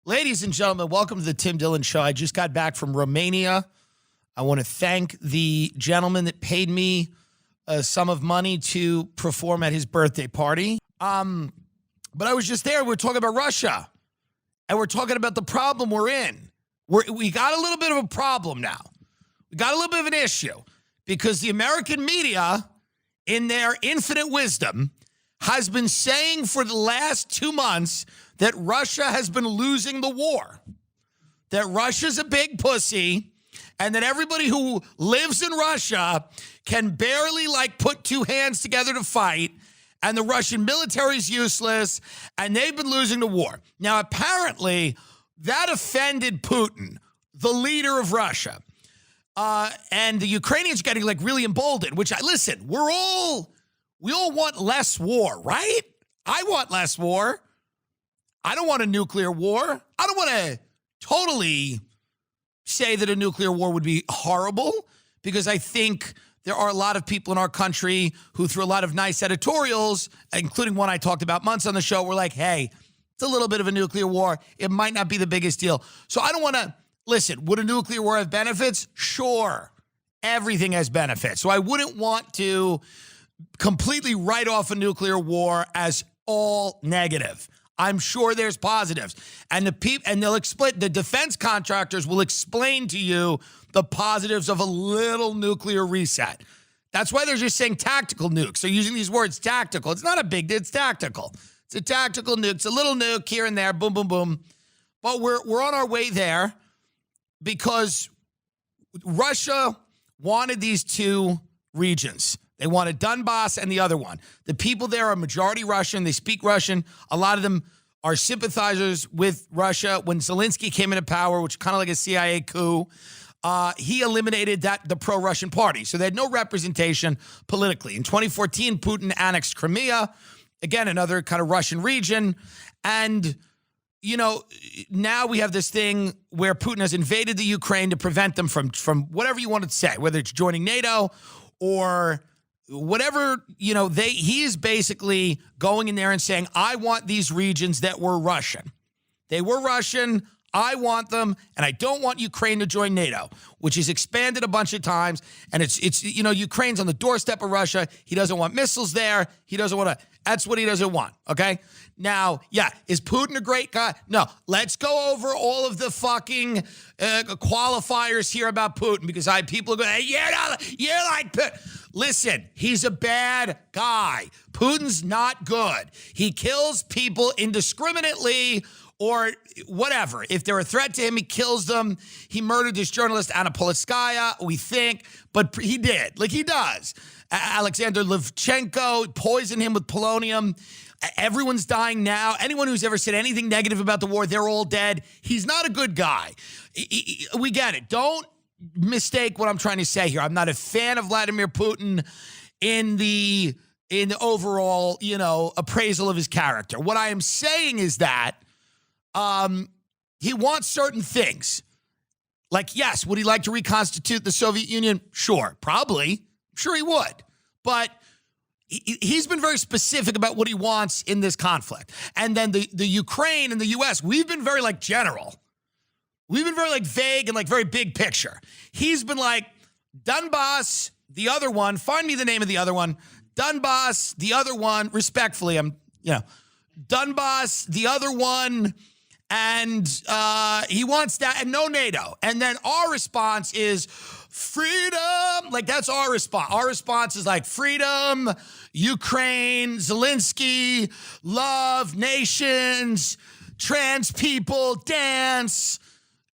Ladies and gentlemen, welcome to the Tim Dillon Show. I just got back from Romania. I want to thank the gentleman that paid me a sum of money to perform at his birthday party. But I was just there. We're talking about Russia, and we're talking about the problem we're in. We got a little bit of a problem now. We got a little bit of an issue because the American media, in their infinite wisdom, has been saying for the last 2 months that Russia has been losing the war, that Russia's a big pussy, and that everybody who lives in Russia can barely put two hands together to fight, and the Russian military is useless, and they've been losing the war. Now, apparently, that offended Putin, the leader of Russia. And the Ukrainians are getting really emboldened, which listen, we all want less war, right? I want less war. I don't want a nuclear war. I don't want to totally say that a nuclear war would be horrible, because I think there are a lot of people in our country who, through a lot of nice editorials, including one I talked about months on the show, were like, hey, it's a little bit of a nuclear war. It might not be the biggest deal. So I don't want to, listen, would a nuclear war have benefits? Sure. Everything has benefits. So I wouldn't want to completely write off a nuclear war as all negative. I'm sure there's positives. And they'll explain, the defense contractors will explain to you the positives of a little nuclear reset. That's why they're just saying tactical nukes. They're using these words tactical. It's not a big deal, it's tactical. It's a tactical nuke. It's a little nuke here and there, boom, boom, boom. But we're on our way there because Russia wanted these two regions. They wanted Donbass and the other one. The people there are majority Russian. They speak Russian. A lot of them are sympathizers with Russia. When Zelensky came into power, which is kind of like a CIA coup, he eliminated the pro-Russian party. So they had no representation politically. In 2014, Putin annexed Crimea, again, another kind of Russian region. And, now we have this thing where Putin has invaded the Ukraine to prevent them from whatever you want to say, whether it's joining NATO or whatever, he is basically going in there and saying, I want these regions that were Russian. They were Russian. I want them, and I don't want Ukraine to join NATO, which is expanded a bunch of times. And it's Ukraine's on the doorstep of Russia. He doesn't want missiles there. He doesn't want to. That's what he doesn't want. Okay. Now, yeah, is Putin a great guy? No. Let's go over all of the fucking qualifiers here about Putin, because people are going, hey, you're like Putin. Listen, he's a bad guy. Putin's not good. He kills people indiscriminately or whatever. If they're a threat to him, he kills them. He murdered this journalist, Anna Politskaya, we think, but he did. He does. Alexander Levchenko poisoned him with polonium. Everyone's dying now. Anyone who's ever said anything negative about the war, they're all dead. He's not a good guy. We get it. Don't mistake what I'm trying to say here. I'm not a fan of Vladimir Putin in the overall, appraisal of his character. What I am saying is that he wants certain things. Yes, would he like to reconstitute the Soviet Union? Sure, probably. Sure he would. But he's been very specific about what he wants in this conflict. And then the Ukraine and the U.S., we've been very general. We've been very vague and very big picture. He's been Donbass, the other one, find me the name of the other one. Donbass, the other one, respectfully, Donbass, the other one, and he wants that, and no NATO. And then our response is freedom. That's our response. Our response is freedom, Ukraine, Zelensky, love, nations, trans people, dance,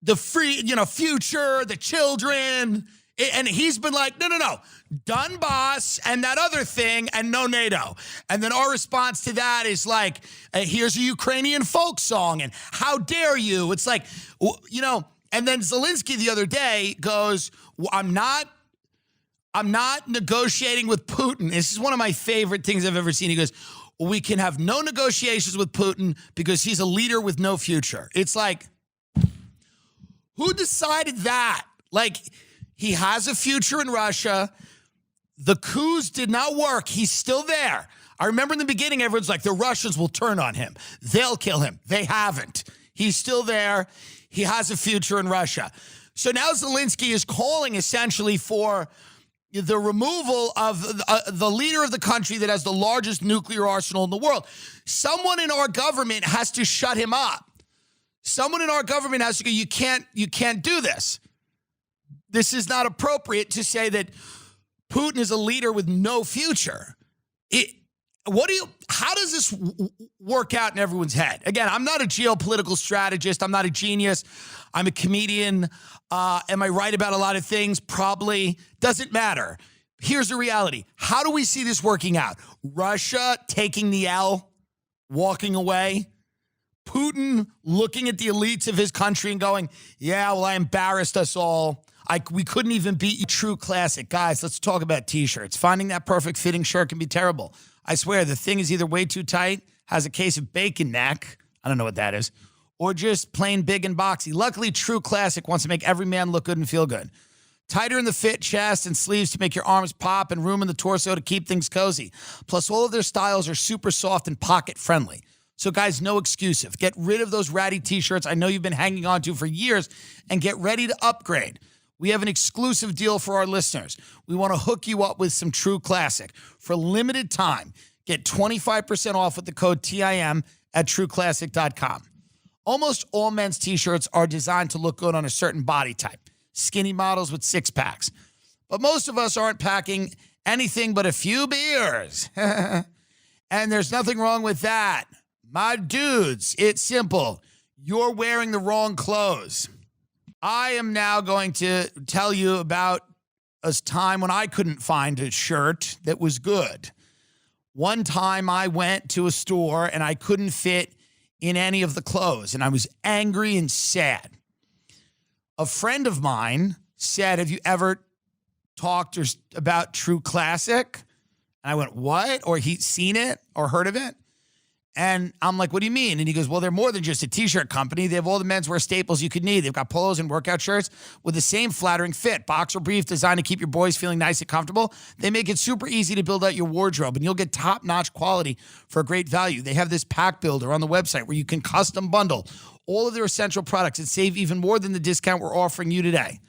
the free, future, the children. And he's been no, Donbass and that other thing and no NATO. And then our response to that is here's a Ukrainian folk song and how dare you? It's and then Zelensky the other day goes, I'm not negotiating with Putin. This is one of my favorite things I've ever seen. He goes, we can have no negotiations with Putin because he's a leader with no future. It's who decided that? He has a future in Russia. The coups did not work. He's still there. I remember in the beginning, everyone's the Russians will turn on him. They'll kill him. They haven't. He's still there. He has a future in Russia. So now Zelensky is calling essentially for the removal of the leader of the country that has the largest nuclear arsenal in the world. Someone in our government has to shut him up. Someone in our government has to go, you can't do this. This is not appropriate to say that Putin is a leader with no future. How does this work out in everyone's head? Again, I'm not a geopolitical strategist. I'm not a genius. I'm a comedian. Am I right about a lot of things? Probably. Doesn't matter. Here's the reality. How do we see this working out? Russia taking the L, walking away. Putin looking at the elites of his country and going, yeah, well, I embarrassed us all. We couldn't even beat you. True classic. Guys, let's talk about T-shirts. Finding that perfect fitting shirt can be terrible. I swear, the thing is either way too tight, has a case of bacon neck, I don't know what that is, or just plain big and boxy. Luckily, True Classic wants to make every man look good and feel good. Tighter in the fit, chest, and sleeves to make your arms pop, and room in the torso to keep things cozy. Plus, all of their styles are super soft and pocket-friendly. So, guys, no exclusive. Get rid of those ratty T-shirts I know you've been hanging on to for years and get ready to upgrade. We have an exclusive deal for our listeners. We want to hook you up with some True Classic. For limited time, get 25% off with the code TIM at trueclassic.com. Almost all men's T-shirts are designed to look good on a certain body type. Skinny models with six-packs. But most of us aren't packing anything but a few beers. And there's nothing wrong with that. My dudes, it's simple. You're wearing the wrong clothes. I am now going to tell you about a time when I couldn't find a shirt that was good. One time I went to a store and I couldn't fit in any of the clothes, and I was angry and sad. A friend of mine said, have you ever talked about True Classic? And I went, what? Or he'd seen it or heard of it? And I'm like, what do you mean? And he goes, well, they're more than just a T-shirt company. They have all the menswear staples you could need. They've got polos and workout shirts with the same flattering fit. Boxer brief designed to keep your boys feeling nice and comfortable. They make it super easy to build out your wardrobe, and you'll get top-notch quality for a great value. They have this pack builder on the website where you can custom bundle all of their essential products and save even more than the discount we're offering you today.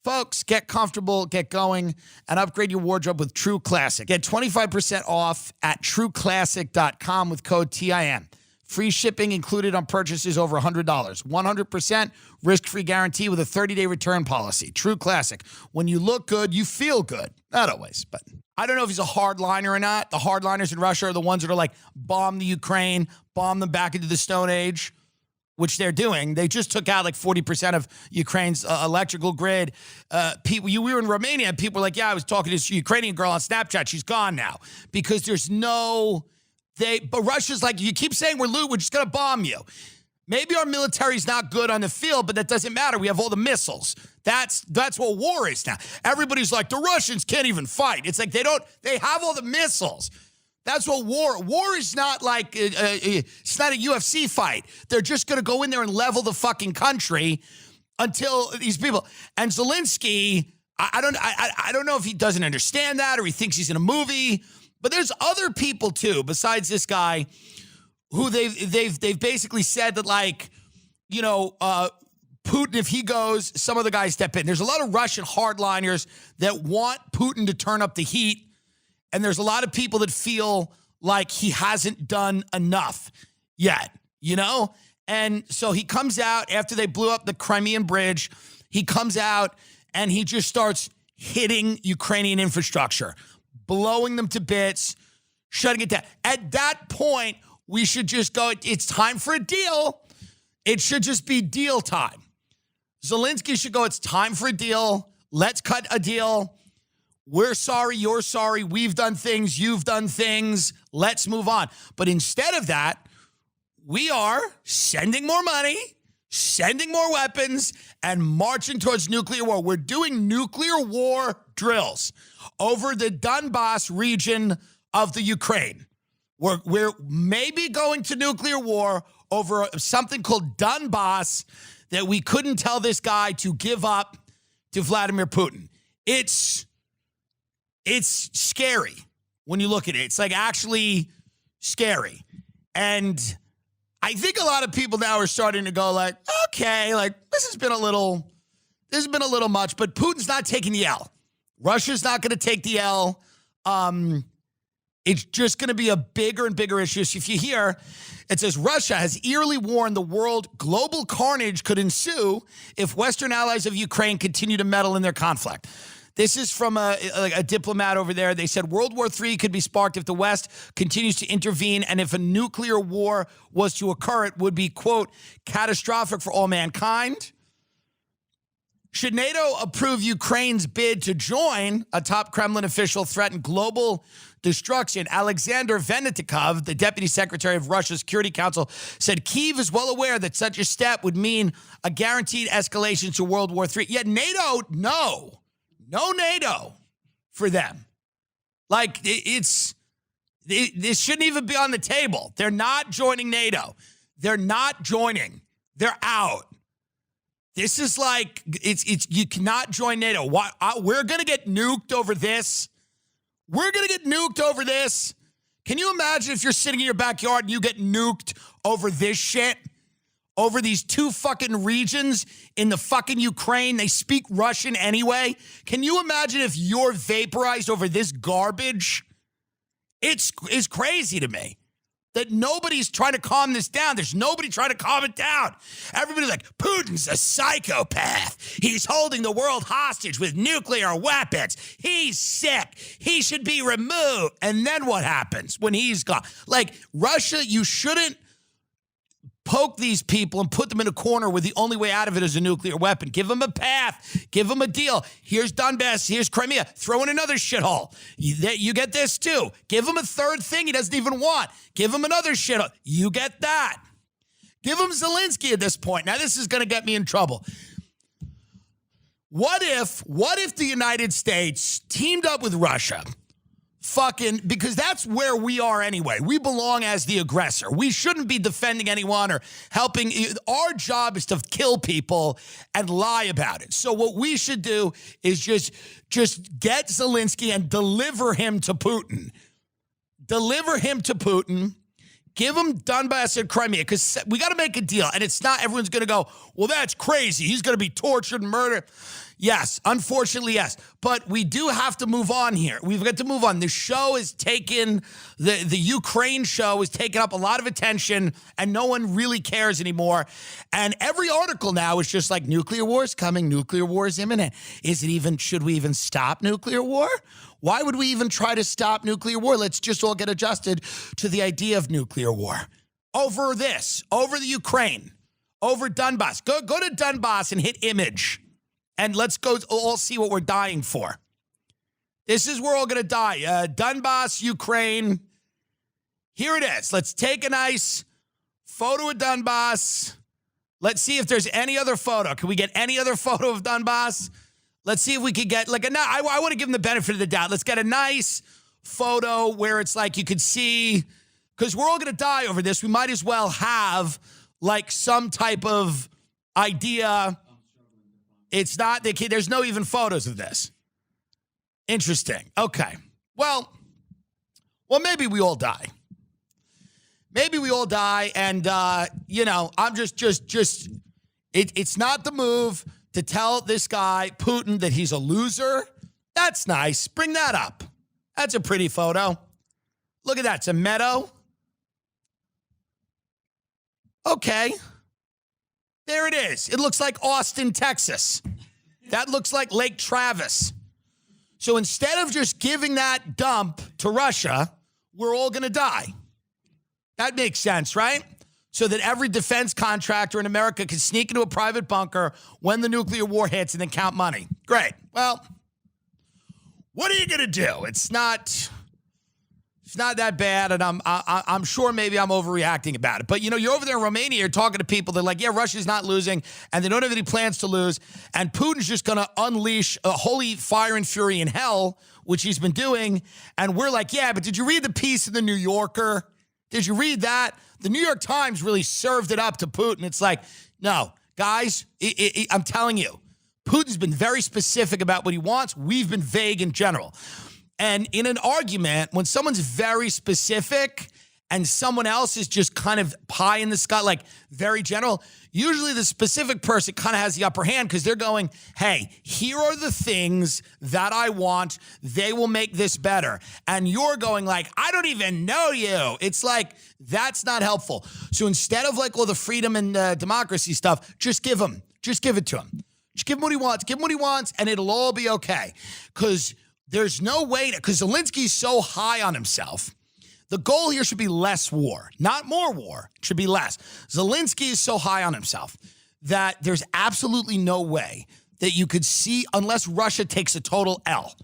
Folks, get comfortable, get going, and upgrade your wardrobe with True Classic. Get 25% off at trueclassic.com with code TIM. Free shipping included on purchases over $100. 100% risk-free guarantee with a 30-day return policy. True Classic. When you look good, you feel good. Not always, but I don't know if he's a hardliner or not. The hardliners in Russia are the ones that are like, bomb the Ukraine, bomb them back into the Stone Age, which they're doing. They just took out like 40% of Ukraine's electrical grid. We were in Romania, and people were like, yeah, I was talking to this Ukrainian girl on Snapchat. She's gone now. Because there's but Russia's like, you keep saying we're just going to bomb you. Maybe our military's not good on the field, but that doesn't matter. We have all the missiles. That's what war is now. Everybody's like, the Russians can't even fight. It's like they have all the missiles. That's what war is not like, it's not a UFC fight. They're just going to go in there and level the fucking country until these people. And Zelensky, I don't know if he doesn't understand that or he thinks he's in a movie, but there's other people too, besides this guy, who they've basically said that, like, you know, Putin, if he goes, some of the guys step in. There's a lot of Russian hardliners that want Putin to turn up the heat. And there's a lot of people that feel like he hasn't done enough yet, you know? And so he comes out after they blew up the Crimean Bridge. He comes out and he just starts hitting Ukrainian infrastructure, blowing them to bits, shutting it down. At that point, we should just go, it's time for a deal. It should just be deal time. Zelensky should go, it's time for a deal. Let's cut a deal. We're sorry, you're sorry, we've done things, you've done things, let's move on. But instead of that, we are sending more money, sending more weapons, and marching towards nuclear war. We're doing nuclear war drills over the Donbas region of the Ukraine. We're maybe going to nuclear war over something called Donbas that we couldn't tell this guy to give up to Vladimir Putin. It's scary when you look at it. It's like actually scary. And I think a lot of people now are starting to go like, okay, like this has been a little much, but Putin's not taking the L. Russia's not going to take the L. It's just going to be a bigger and bigger issue. So if you hear, it says Russia has eerily warned the world global carnage could ensue if Western allies of Ukraine continue to meddle in their conflict. This is from a diplomat over there. They said World War III could be sparked if the West continues to intervene, and if a nuclear war was to occur, it would be, quote, catastrophic for all mankind. Should NATO approve Ukraine's bid to join, a top Kremlin official threatened global destruction. Alexander Venediktov, the deputy secretary of Russia's Security Council, said Kyiv is well aware that such a step would mean a guaranteed escalation to World War III. Yet NATO, no NATO for them. Like, this shouldn't even be on the table. They're not joining NATO. They're not joining. They're out. This is like, you cannot join NATO. Why? We're going to get nuked over this. We're going to get nuked over this. Can you imagine if you're sitting in your backyard and you get nuked over this shit? Over these two fucking regions in the fucking Ukraine. They speak Russian anyway. Can you imagine if you're vaporized over this garbage? It's crazy to me that nobody's trying to calm this down. There's nobody trying to calm it down. Everybody's like, Putin's a psychopath. He's holding the world hostage with nuclear weapons. He's sick. He should be removed. And then what happens when he's gone? Like, Russia, you shouldn't poke these people and put them in a corner where the only way out of it is a nuclear weapon. Give them a path. Give them a deal. Here's Donbass. Here's Crimea. Throw in another shithole. You get this too. Give him a third thing he doesn't even want. Give him another shithole. You get that. Give him Zelensky at this point. Now, this is going to get me in trouble. What if the United States teamed up with Russia? Because that's where we are anyway. We belong as the aggressor. We shouldn't be defending anyone or helping. Our job is to kill people and lie about it. So what we should do is just get Zelensky and deliver him to Putin. Deliver him to Putin. Give him Donbass and Crimea, because we got to make a deal. And it's not everyone's going to go, well, that's crazy. He's going to be tortured and murdered. Yes, unfortunately, yes. But we do have to move on here. We've got to move on. The show is taken, the Ukraine show is taking up a lot of attention, and no one really cares anymore. And every article now is just like, nuclear war is coming, nuclear war is imminent. Should we even stop nuclear war? Why would we even try to stop nuclear war? Let's just all get adjusted to the idea of nuclear war. Over this, over the Ukraine, over Donbass. Go to Donbass and hit image. And let's go all see what we're dying for. This is where we're all going to die. Donbass, Ukraine. Here it is. Let's take a nice photo of Donbass. Let's see if there's any other photo. Can we get any other photo of Donbass? Let's see if we could get like I want to give them the benefit of the doubt. Let's get a nice photo where it's like you could see, because we're all going to die over this. We might as well have like some type of idea. It's not, there's no even photos of this. Interesting. Okay. Well, maybe we all die. Maybe we all die. And, I'm it's not the move to tell this guy, Putin, that he's a loser. That's nice. Bring that up. That's a pretty photo. Look at that. It's a meadow. Okay. There it is. It looks like Austin, Texas. That looks like Lake Travis. So instead of just giving that dump to Russia, we're all going to die. That makes sense, right? So that every defense contractor in America can sneak into a private bunker when the nuclear war hits and then count money. Great. Well, what are you going to do? It's not that bad, and I'm sure maybe I'm overreacting about it. But, you're over there in Romania, you're talking to people, they're like, yeah, Russia's not losing, and they don't have any plans to lose, and Putin's just going to unleash a holy fire and fury in hell, which he's been doing, and we're like, yeah, but did you read the piece in the New Yorker? Did you read that? The New York Times really served it up to Putin. It's like, no, guys, I'm telling you, Putin's been very specific about what he wants. We've been vague in general. And in an argument, when someone's very specific and someone else is just kind of pie in the sky, like very general, usually the specific person kind of has the upper hand because they're going, hey, here are the things that I want. They will make this better. And you're going like, I don't even know you. It's like, that's not helpful. So instead of like all the freedom and democracy stuff, just give it to him. Just give him what he wants. Give him what he wants, and it'll all be okay. Because there's no way to, because Zelensky's so high on himself. The goal here should be less war, not more war. It should be less. Zelensky is so high on himself that there's absolutely no way that you could see, unless Russia takes a total L.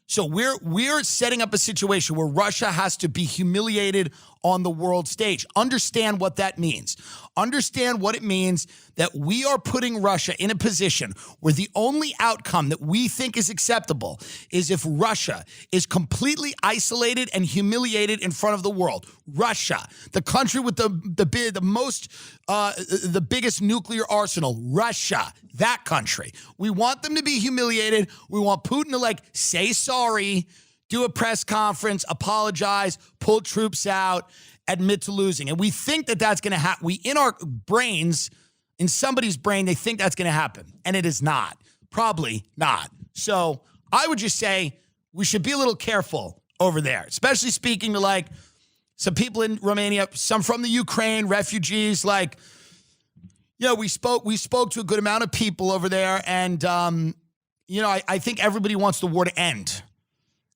So we're setting up a situation where Russia has to be humiliated on the world stage. Understand what that means. Understand what it means that we are putting Russia in a position where the only outcome that we think is acceptable is if Russia is completely isolated and humiliated in front of the world. Russia, the country with the biggest nuclear arsenal, Russia, that country. We want them to be humiliated. We want Putin to like say sorry, do a press conference, apologize, pull troops out, admit to losing. And we think that that's going to happen. We, in our brains, in somebody's brain, they think that's going to happen. And it is not. Probably not. So I would just say we should be a little careful over there, especially speaking to like some people in Romania, some from the Ukraine, refugees. Like, you know, we spoke to a good amount of people over there. And, you know, I think everybody wants the war to end.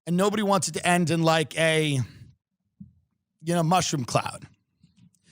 And nobody wants it to end in like a, you know, mushroom cloud.